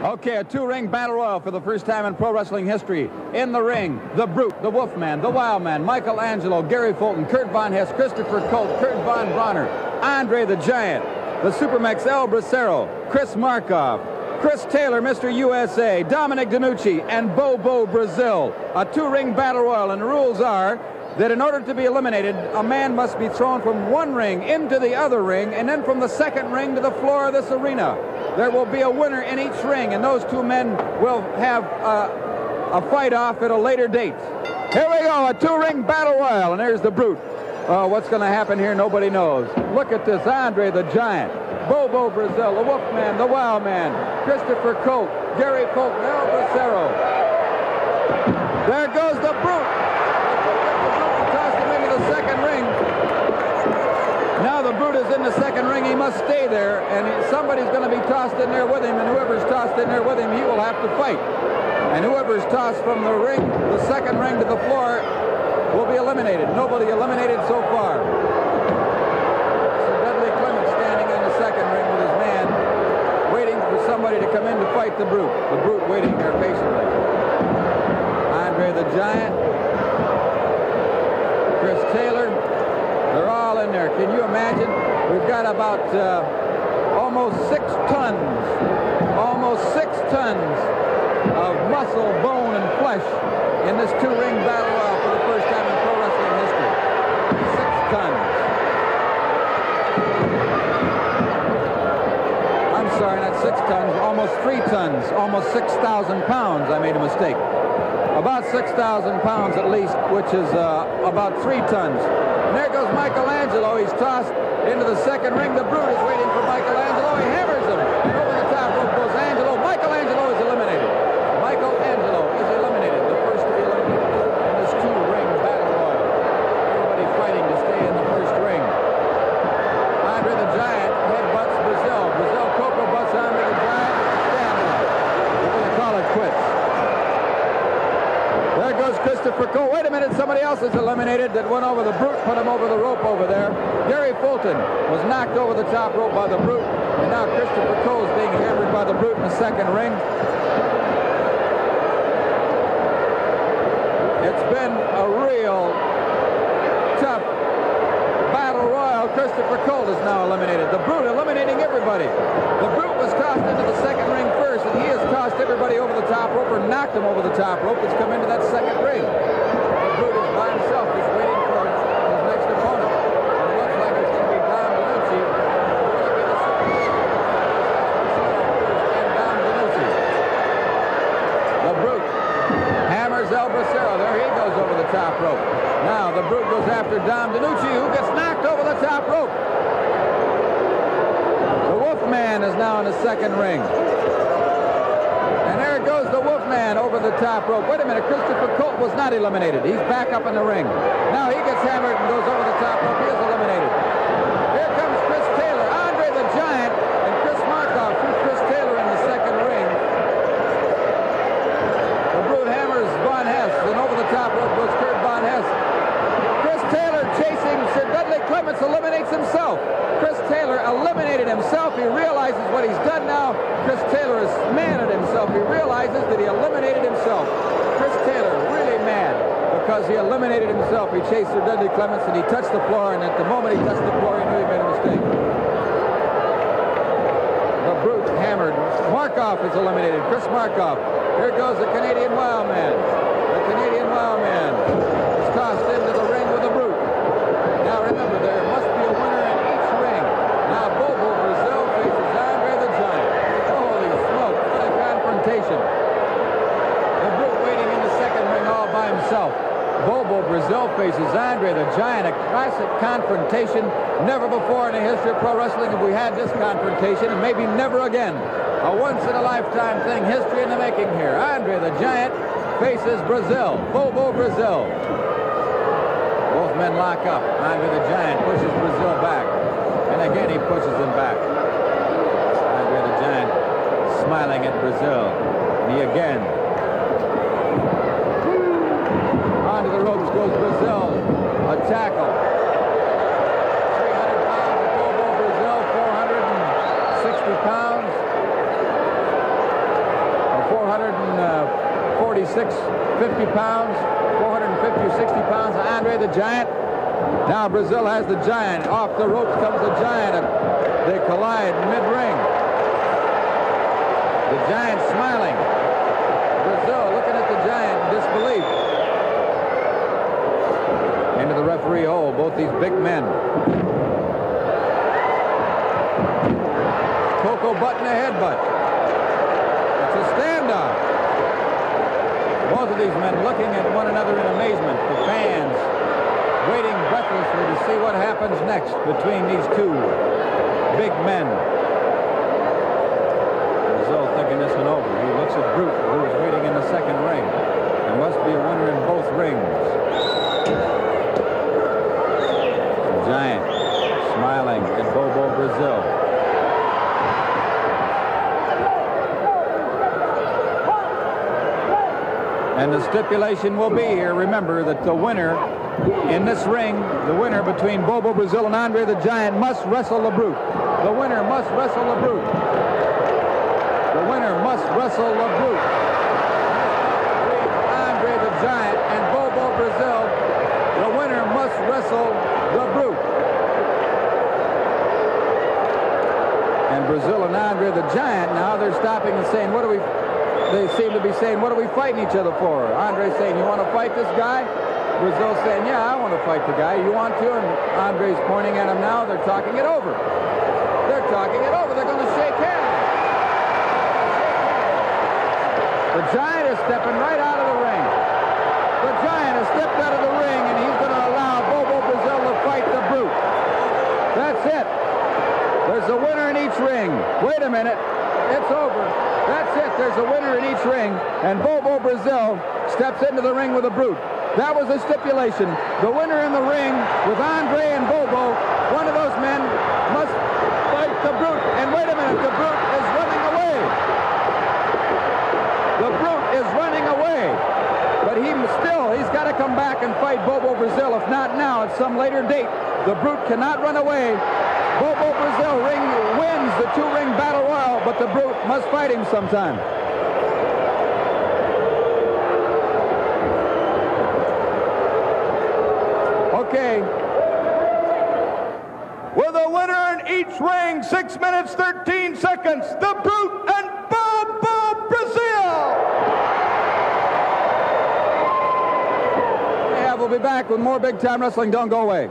Okay, a two-ring battle royal for the first time in pro wrestling history. In the ring, the Brute, the Wolfman, the Wildman, Michelangelo, Gary Fulton, Kurt Von Hess, Christopher Colt, Kurt Von Bronner, Andre the Giant, the Supermex El Bracero, Chris Markoff, Chris Taylor, Mr. USA, Dominic DeNucci, and Bobo Brazil. A two-ring battle royal, and the rules are that in order to be eliminated, a man must be thrown from one ring into the other ring, and then from the second ring to the floor of this arena. There will be a winner in each ring, and those two men will have a fight off at a later date. Here we go, a two-ring battle royal, and there's the Brute. What's going to happen here, nobody knows. Look at this, Andre the Giant, Bobo Brazil, the Wolfman, the Wildman, Christopher Colt, Gary Fulton, El Bracero. There goes the Brute. Second ring. Now the Brute is in the second ring. He must stay there, and somebody's going to be tossed in there with him, and whoever's tossed in there with him, he will have to fight. And whoever's tossed from the ring, the second ring to the floor, will be eliminated. Nobody eliminated so far. So Dudley Clements standing in the second ring with his man, waiting for somebody to come in to fight the Brute. The Brute waiting there patiently. Andre the Giant, Chris Taylor, they're all in there. Can you imagine? We've got about almost 6 tons of muscle, bone, and flesh in this two-ring battle royal for the first time in pro wrestling history. 6 tons. I'm sorry, not 6 tons, almost 3 tons, almost 6,000 pounds. I made a mistake. About 6,000 pounds at least, which is about 3 tons. And there goes Michelangelo. He's tossed into the second ring. The Brute is waiting for Michelangelo. He hammers him. And over the top rope goes Angelo. Michelangelo is eliminated. Michelangelo is eliminated. The first to be eliminated in this two-ring battle royal. Everybody fighting to stay in the first ring. Andre the Giant headbutts Brazil. Brazil Coco butts Andre the Giant. We're going to call it quits. There goes Christopher Colt. Wait a minute, somebody else is eliminated that went over the Brute, put him over the rope over there. Gary Fulton was knocked over the top rope by the Brute, and now Christopher Colt is being hammered by the Brute in the second ring. It's been a real tough battle royal. Christopher Colt is now eliminated. The Brute eliminating everybody. The Brute was tossed into the second ring first, and he has tossed everybody over the top rope or knocked him over the top rope. It's come into that second ring. The Brute is by himself, just waiting for his next opponent. And it looks like it's going to be Dom DeNucci. And Dom DeNucci. The Brute hammers El Bracero. There he goes over the top rope. Now the Brute goes after Dom DeNucci, who gets knocked over the top rope. The Wolfman is now in the second ring. And there goes the Wolfman over the top rope. Wait a minute, Christopher Colt was not eliminated. He's back up in the ring. Now he gets hammered and goes over the top rope. He is eliminated. Here comes Chris Taylor, Andre the Giant, and Chris Markoff through Chris Taylor in the second ring. The Brute hammers Von Hess, and over the top rope goes Kurt Von Hess. Chris Taylor chasing Sir Dudley Clements eliminates himself. Chris Taylor eliminated himself. He realizes what he's done now. Chris Taylor is mad at himself. He realizes that he eliminated himself. Chris Taylor really mad because he eliminated himself. He chased Sir Dudley Clements and he touched the floor, and at the moment he touched the floor, he knew he made a mistake. The Brute hammered. Markoff is eliminated. Chris Markoff. Here goes the Canadian Wildman. The Canadian Wildman is tossed into the ring with the Brute. Now remember, there must be a winner in each ring. Now Bobo Brazil faces Andre the Giant. Holy smoke, what a confrontation. The Brute waiting in the second ring all by himself. Bobo Brazil faces Andre the Giant, a classic confrontation. Never before in the history of pro wrestling have we had this confrontation, and maybe never again. A once-in-a-lifetime thing, history in the making here. Andre the Giant faces Brazil, Bobo Brazil. Both men lock up. Andre the Giant pushes Brazil back. And again, he pushes him back. Andre the Giant smiling at Brazil. And he again. Onto the ropes goes Brazil. A tackle. 300 pounds of Bobo Brazil, 460 pounds. 446, 50 pounds, 450 or 60 pounds of Andre the Giant. Now Brazil has the Giant. Off the ropes comes the Giant, and they collide mid-ring. The Giant smiling. Brazil looking at the Giant in disbelief. Into the referee hole, both these big men. Coco button a headbutt. It's a standoff. Both of these men looking at one another in amazement. The fans waiting breathlessly to see what happens next between these two big men. Brazil thinking this one over. He looks at Brute, who is waiting in the second ring. There must be a winner in both rings. The Giant smiling at Bobo Brazil. And the stipulation will be here, remember, that the winner in this ring, the winner between Bobo Brazil and Andre the Giant, must wrestle the Brute. The winner must wrestle the Brute. The winner must wrestle the Brute. Between Andre the Giant and Bobo Brazil, the winner must wrestle the Brute. And Brazil and Andre the Giant, now they're stopping and saying, what do we... They seem to be saying, what are we fighting each other for? Andre's saying, you want to fight this guy? Brazil's saying, yeah, I want to fight the guy. You want to? And Andre's pointing at him now. They're talking it over. They're talking it over. They're going to shake hands. The Giant is stepping right out of the ring. The Giant has stepped out of the ring, and he's going to allow Bobo Brazil to fight the Brute. That's it. There's a winner in each ring. Wait a minute. It's over. That's it. There's a winner in each ring, and Bobo Brazil steps into the ring with the Brute. That was the stipulation. The winner in the ring with Andre and Bobo, one of those men must fight the Brute. And wait a minute, the Brute is running away. The Brute is running away. But he's got to come back and fight Bobo Brazil. If not now, at some later date. The Brute cannot run away. Bobo Brazil wins the two-ring battle royal, but the Brute must fight him sometime. Okay. With a winner in each ring, 6 minutes, 13 seconds, the Brute and Bobo Brazil. Yeah, we'll be back with more Big Time Wrestling. Don't go away.